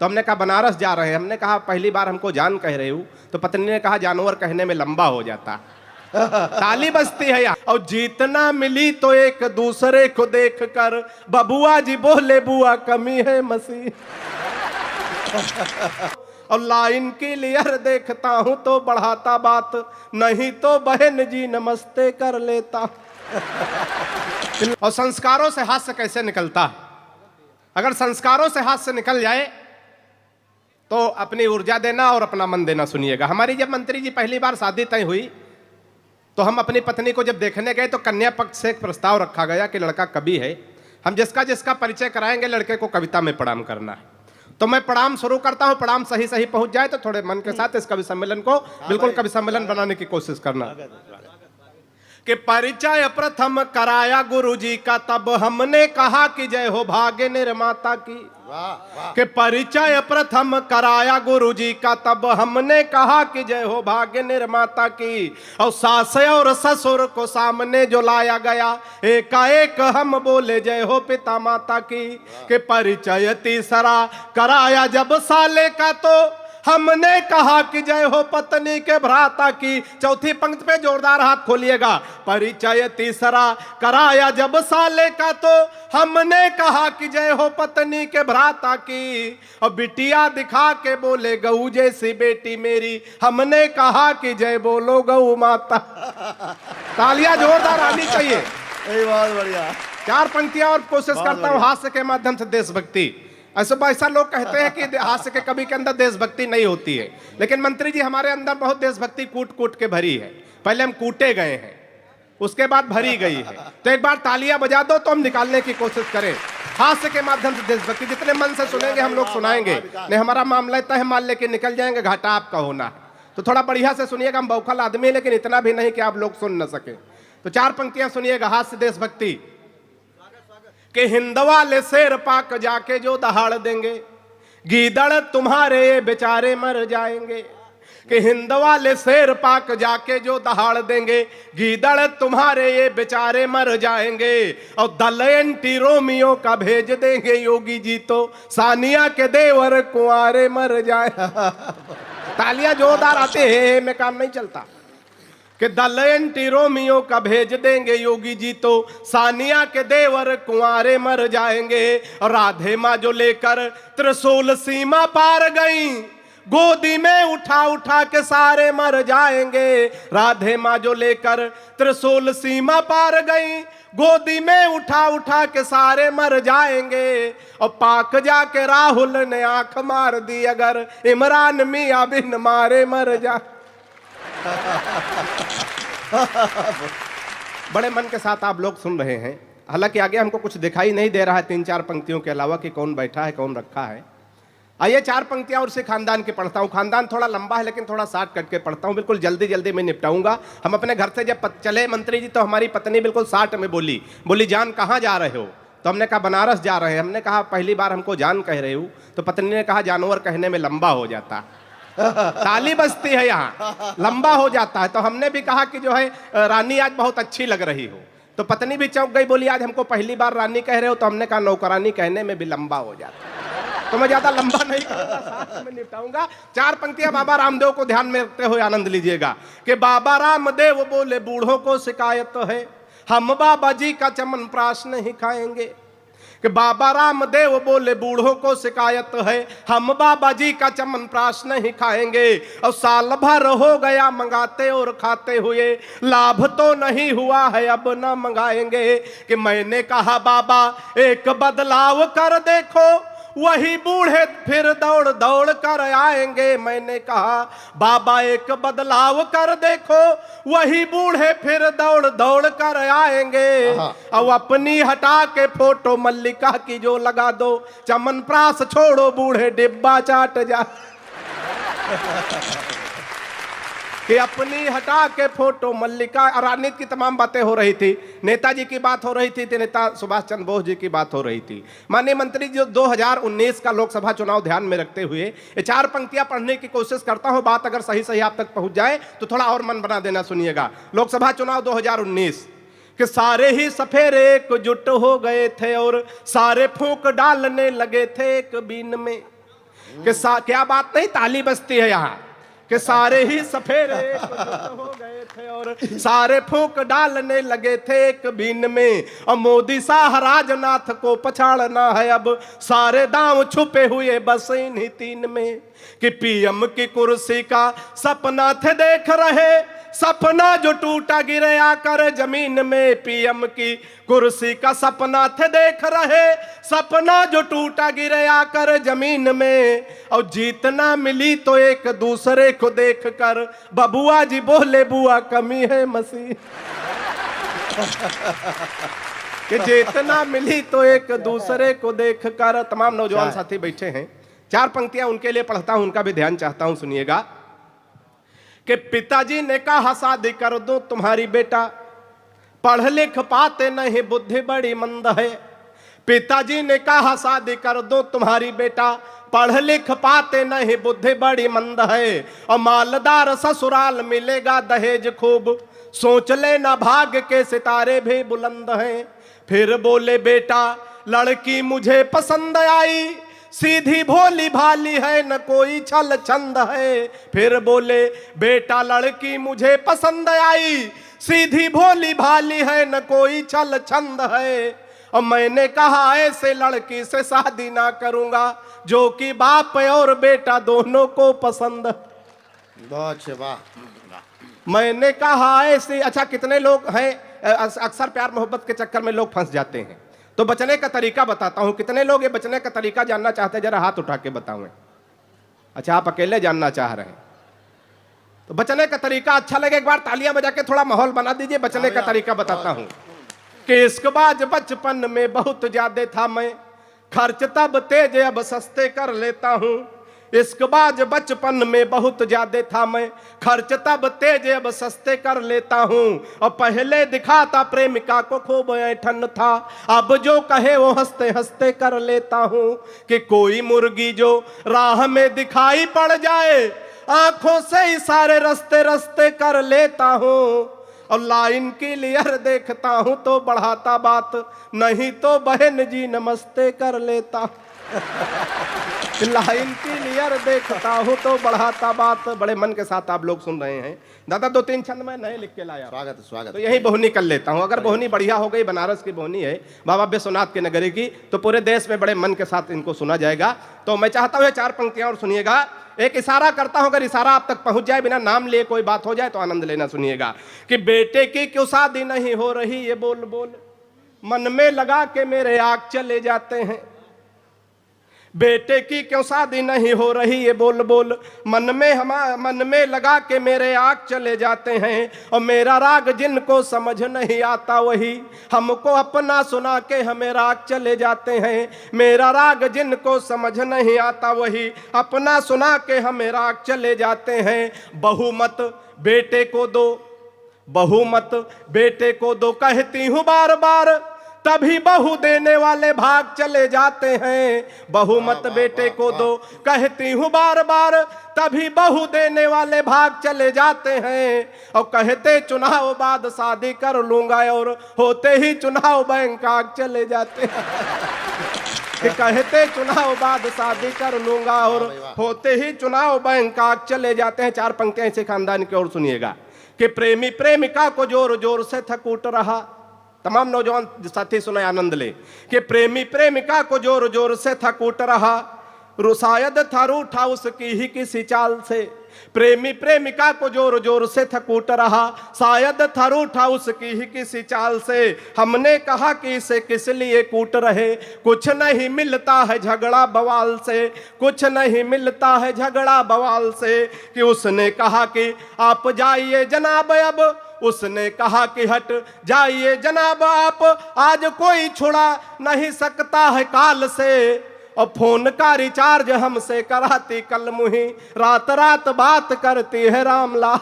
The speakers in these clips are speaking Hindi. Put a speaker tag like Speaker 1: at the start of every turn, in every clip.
Speaker 1: तो हमने कहा बनारस जा रहे हैं। हमने कहा पहली बार हमको जान कह रहे हो। तो पत्नी ने कहा जानवर कहने में लंबा हो जाता। ताली बजती है यार। और जीतना मिली तो एक दूसरे को देख कर बबुआ जी बोले बुआ कमी है मसीह। और लाइन क्लियर देखता हूं तो बढ़ाता बात, नहीं तो बहन जी नमस्ते कर लेता। और संस्कारों से हास्य कैसे निकलता है? अगर संस्कारों से हास्य निकल जाए तो अपनी ऊर्जा देना और अपना मन देना। सुनिएगा, हमारी जब मंत्री जी पहली बार शादी तय हुई तो हम अपनी पत्नी को जब देखने गए तो कन्या पक्ष से एक प्रस्ताव रखा गया कि लड़का कवि है, हम जिसका जिसका परिचय कराएंगे लड़के को कविता में प्रणाम करना है। तो मैं प्रणाम शुरू करता हूं, प्रणाम सही सही पहुंच जाए तो थोड़े मन के साथ इस कवि सम्मेलन को बिल्कुल कवि सम्मेलन बनाने की कोशिश करना। कि परिचय प्रथम कराया गुरुजी का, तब हमने कहा कि जय हो भाग्य निर्माता की। कि परिचय प्रथम कराया गुरुजी का, तब हमने कहा कि जय हो भाग्य निर्माता की। और सास और ससुर को सामने जो लाया गया, एकाएक हम बोले जय हो पिता माता की। कि परिचय तीसरा कराया जब साले का, तो हमने कहा कि जय हो पत्नी के भ्राता की। चौथी पंक्ति पे जोरदार हाथ खोलिएगा। परिचय तीसरा कराया जब साले का, तो हमने कहा कि जय हो पत्नी के भ्राता की। और बिटिया दिखा के बोले गऊ जैसी बेटी मेरी, हमने कहा कि जय बोलो गऊ माता। तालियां जोरदार आनी चाहिए।
Speaker 2: बहुत बढ़िया।
Speaker 1: 4 पंक्तियां और कोशिश करता हूं हास्य के माध्यम से देशभक्ति। ऐसा लोग कहते हैं कि हास्य के कवि के अंदर देशभक्ति नहीं होती है, लेकिन मंत्री जी हमारे अंदर बहुत देशभक्ति कूट कूट के भरी है। पहले हम कूटे गए हैं, उसके बाद भरी गई है। तो एक बार तालियां बजा दो तो हम निकालने की कोशिश करें हास्य के माध्यम से देशभक्ति। जितने मन से सुनेंगे हम लोग सुनाएंगे, नहीं हमारा मामला तय है, मान लेके निकल जाएंगे, घाटा आपका होना है। तो थोड़ा बढ़िया से सुनिएगा, हम बौखल आदमी है लेकिन इतना भी नहीं कि आप लोग सुन न सके। तो 4 पंक्तियां सुनिएगा हास्य देशभक्ति। कि हिंदवाले शेर पाक जाके जो दहाड़ देंगे, गीदड़ तुम्हारे बेचारे मर जाएंगे। कि हिंदवाले शेर पाक जाके जो दहाड़ देंगे, गीदड़ तुम्हारे ये बेचारे मर जाएंगे। और दल एंटी रोमियो का भेज देंगे योगी जी, तो सानिया के देवर कुंवारे मर जाए। तालियां जोरदार आते हैं, में काम नहीं चलता। कि दल एंटी रोमियो का भेज देंगे योगी जी, तो सानिया के देवर कुंवारे मर जाएंगे। और राधे माँ जो लेकर त्रिशूल सीमा पार गई, गोदी में उठा उठा के सारे मर जाएंगे। राधे माँ जो लेकर त्रिशूल सीमा पार गई, गोदी में उठा उठा के सारे मर जाएंगे। और पाक जाके राहुल ने आंख मार दी, अगर इमरान मियां बिन मारे मर जा। बड़े मन के साथ आप लोग सुन रहे हैं। हालांकि आगे हमको कुछ दिखाई नहीं दे रहा है 3-4 पंक्तियों के अलावा कि कौन बैठा है कौन रखा है। आइए 4 पंक्तियां और से खानदान की पढ़ता हूं। खानदान थोड़ा लंबा है लेकिन थोड़ा शॉर्ट कट के पढ़ता हूं, बिल्कुल जल्दी जल्दी में निपटाऊंगा। हम अपने घर से जब चले मंत्री जी तो हमारी पत्नी बिल्कुल शॉर्ट में बोली जान कहाँ जा रहे हो? तो हमने कहा बनारस जा रहे हैं। हमने कहा पहली बार हमको जान कह रहे हो। तो पत्नी ने कहा जानवर कहने में लंबा हो जाता। ताली बजती है यहाँ, लंबा हो जाता है। तो हमने भी कहा कि जो है रानी आज बहुत अच्छी लग रही हो। तो पत्नी भी चौंक गई, बोली आज हमको पहली बार रानी कह रहे हो। तो हमने कहा नौकरानी कहने में भी लंबा हो जाता है। तो मैं ज्यादा लंबा नहीं करूंगा, साथ में निपटाऊंगा। 4 पंक्तियां बाबा रामदेव को ध्यान में रखते हुए आनंद लीजिएगा। कि बाबा रामदेव बोले बूढ़ों को शिकायत है, हम बाबा जी का चमन प्राश नहीं खाएंगे। कि बाबा रामदेव बोले बूढ़ों को शिकायत है, हम बाबा जी का चमन प्राश नहीं खाएंगे। और साल भर हो गया मंगाते और खाते हुए, लाभ तो नहीं हुआ है अब न मंगाएंगे। कि मैंने कहा बाबा एक बदलाव कर देखो, वही बूढ़े फिर दौड़ दौड़ कर आएंगे। मैंने कहा बाबा एक बदलाव कर देखो, वही बूढ़े फिर दौड़ दौड़ कर आएंगे। अब अपनी हटा के फोटो मल्लिका की जो लगा दो, चमन प्रास छोड़ो बूढ़े डिब्बा चाट जा। कि अपनी हटा के फोटो मल्लिका। राजनीति की तमाम बातें हो रही थी, नेताजी की बात हो रही थी, नेता सुभाष चंद्र बोस जी की बात हो रही थी। माननीय मंत्री जी 2019 का लोकसभा चुनाव ध्यान में रखते हुए ये 4 पंक्तियां पढ़ने की कोशिश करता हूं। बात अगर सही सही आप तक पहुंच जाए तो थोड़ा और मन बना देना। सुनिएगा, लोकसभा चुनाव 2019 कि सारे ही सफेरे एकजुट हो गए थे और सारे फूंक डालने लगे थे एक बीन में। कि क्या बात नहीं, ताली बजती है यहाँ कि सारे ही सफेरे हो गए थे और सारे फूंक डालने लगे थे एक बीन में। और मोदी शाह राजनाथ को पछाड़ना है अब, सारे दांव छुपे हुए बस इन्हीं तीन में। कि पीएम की कुर्सी का सपना थे देख रहे, सपना जो टूटा गिरे आकर जमीन में। पीएम की कुर्सी का सपना थे देख रहे, सपना जो टूटा गिरे आकर जमीन में। और जीतना मिली तो एक दूसरे को देखकर, बबुआ जी बोले बुआ कमी है मसीह। कि जीतना मिली तो एक दूसरे को देखकर। तमाम नौजवान साथी बैठे हैं, चार पंक्तियां उनके लिए पढ़ता हूं, उनका भी ध्यान चाहता हूं, सुनिएगा। कि पिताजी ने कहा शादी कर दो तुम्हारी बेटा, पढ़ लिख पाते नहीं बुद्धि बड़ी मंद है। पिताजी ने कहा शादी कर दो तुम्हारी बेटा, पढ़ लिख पाते नहीं बुद्धि बड़ी मंद है। और मालदार ससुराल मिलेगा दहेज खूब, सोच लेना भाग्य के सितारे भी बुलंद हैं। फिर बोले बेटा लड़की मुझे पसंद आई, सीधी भोली भाली है न कोई छल छंद है। फिर बोले बेटा लड़की मुझे पसंद आई, सीधी भोली भाली है न कोई छल छंद है। और मैंने कहा ऐसे लड़की से शादी ना करूंगा, जो कि बाप और बेटा दोनों को पसंद।
Speaker 2: बहुत वाह।
Speaker 1: मैंने कहा ऐसे। अच्छा, कितने लोग हैं, अक्सर प्यार मोहब्बत के चक्कर में लोग फंस जाते हैं, तो बचने का तरीका बताता हूं। कितने लोग ये बचने का तरीका जानना चाहते हैं, जरा हाथ उठा के बताऊं। अच्छा, आप अकेले जानना चाह रहे हैं तो बचने का तरीका अच्छा लगे एक बार तालियां बजा के थोड़ा माहौल बना दीजिए। बचने का तरीका बताता हूं कि इश्कबाज बचपन में बहुत ज्यादा था मैं, खर्च तब तेज अब सस्ते कर लेता हूं। इश्कबाज बचपन में बहुत ज्यादा था मैं, खर्च तब तेज अब सस्ते कर लेता हूं। और पहले दिखाता प्रेमिका को खूब ऐठन था, अब जो कहे वो हंसते हंसते कर लेता हूं। कि कोई मुर्गी जो राह में दिखाई पड़ जाए, आंखों से इशारे रस्ते रस्ते कर लेता हूं। और लाइन क्लियर देखता हूं तो बढ़ाता बात, नहीं तो बहन जी नमस्ते कर लेता। लाइन क्लियर देखता हूं तो बढ़ाता बात। बड़े मन के साथ आप लोग सुन रहे हैं। दादा दो तीन छंद में नए लिख के लाया।
Speaker 2: स्वागत स्वागत।
Speaker 1: तो यही बोहनी कर लेता हूं। अगर बोहनी बढ़िया हो गई, बनारस की बोहनी है बाबा विश्वनाथ की नगरी की, तो पूरे देश में बड़े मन के साथ इनको सुना जाएगा। तो मैं चाहता हूं चार पंक्तियां और सुनिएगा। एक इशारा करता हूं, अगर इशारा आप तक पहुंच जाए, बिना नाम लिए कोई बात हो जाए तो आनंद लेना। सुनिएगा कि बेटे की क्यों शादी नहीं हो रही, ये बोल बोल मन में लगा के मेरे आग चले जाते हैं। बेटे की क्यों शादी नहीं हो रही, ये बोल बोल मन में लगा के मेरे आग चले जाते हैं। और मेरा राग जिनको समझ नहीं आता, वही हमको अपना सुना के हमें राग चले जाते हैं। मेरा राग जिनको समझ नहीं आता, वही अपना सुना के हमें राग चले जाते हैं। बहुमत बेटे को दो, बहुमत बेटे को दो कहती हूँ बार बार, तभी बहू देने वाले भाग चले जाते हैं। बहुमत बेटे को दो कहती हूँ बार बार, तभी बहू देने वाले भाग चले जाते हैं। और कहते चुनाव बाद शादी कर लूंगा, और होते ही चुनाव बैंकॉक चले जाते हैं। कहते चुनाव बाद शादी कर लूंगा, और होते ही चुनाव बैंकॉक चले जाते हैं। चार पंक्तियां इसे खानदान की ओर सुनिएगा। कि प्रेमी प्रेमिका को जोर जोर से थकूट रहा, तमाम नौजवान साथी सुनाए आनंद ले। कि प्रेमी प्रेमिका को जोर जोर से थकूट रहा, शायद था रूठा उसकी ही किसी चाल से। प्रेमी प्रेमिका को जोर जोर से थकूट रहा, शायद था रूठा उसकी ही किसी चाल से। हमने कहा कि इसे किस लिए कूट रहे, कुछ नहीं मिलता है झगड़ा बवाल से, कुछ नहीं मिलता है झगड़ा बवाल से। कि उसने कहा कि आप जाइए जनाब, अब उसने कहा कि हट जाइए जनाब आप, आज कोई छुड़ा नहीं सकता है काल से। और फोन का रिचार्ज हमसे कराती कल मुही, रात रात बात करती है रामलाल।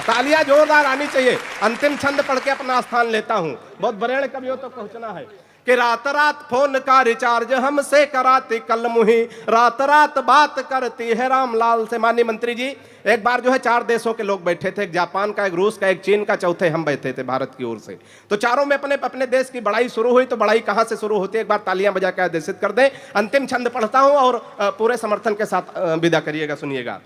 Speaker 1: तालियां जोरदार आनी चाहिए। अंतिम छंद पढ़ के अपना स्थान लेता हूं। बहुत बरेड़ कवियों तक पहुंचना है। कि रात रात फोन का रिचार्ज हमसे कराती कल मुही, रात रात बात करती है रामलाल से। माननीय मंत्री जी, एक बार जो है 4 देशों के लोग बैठे थे, एक जापान का, एक रूस का, एक चीन का, चौथे हम बैठे थे भारत की ओर से। तो चारों में अपने अपने देश की बड़ाई शुरू हुई। तो बड़ाई कहां से शुरू होती है, एक बार तालियां बजा के आदेशित कर दें। अंतिम छंद पढ़ता हूं और पूरे समर्थन के साथ विदा करिएगा। सुनिएगा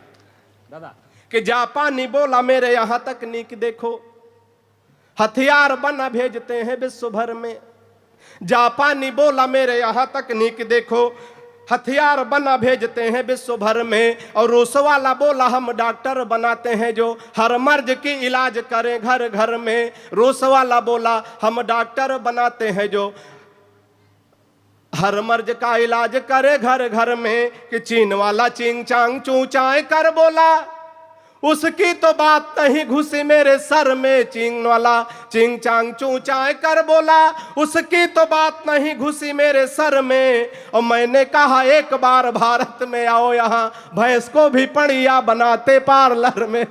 Speaker 1: दादा कि जापानी बोला मेरे यहां तकनीक देखो, हथियार बना भेजते हैं विश्व भर में। जापानी बोला मेरे यहां तकनीक देखो, हथियार बना भेजते हैं विश्व भर में। और रूस वाला बोला हम डॉक्टर बनाते हैं जो हर मर्ज की इलाज करें घर घर में। रूस वाला बोला हम डॉक्टर बनाते हैं जो हर मर्ज का इलाज करे घर घर में। कि चीन वाला चिंग चांग चू चाय कर बोला, उसकी तो बात नहीं घुसी मेरे सर में। चिंग वाला चिंग चांग चू चाय कर बोला, उसकी तो बात नहीं घुसी मेरे सर में। और मैंने कहा एक बार भारत में आओ, यहाँ भैंस को भी पड़िया बनाते पार्लर में।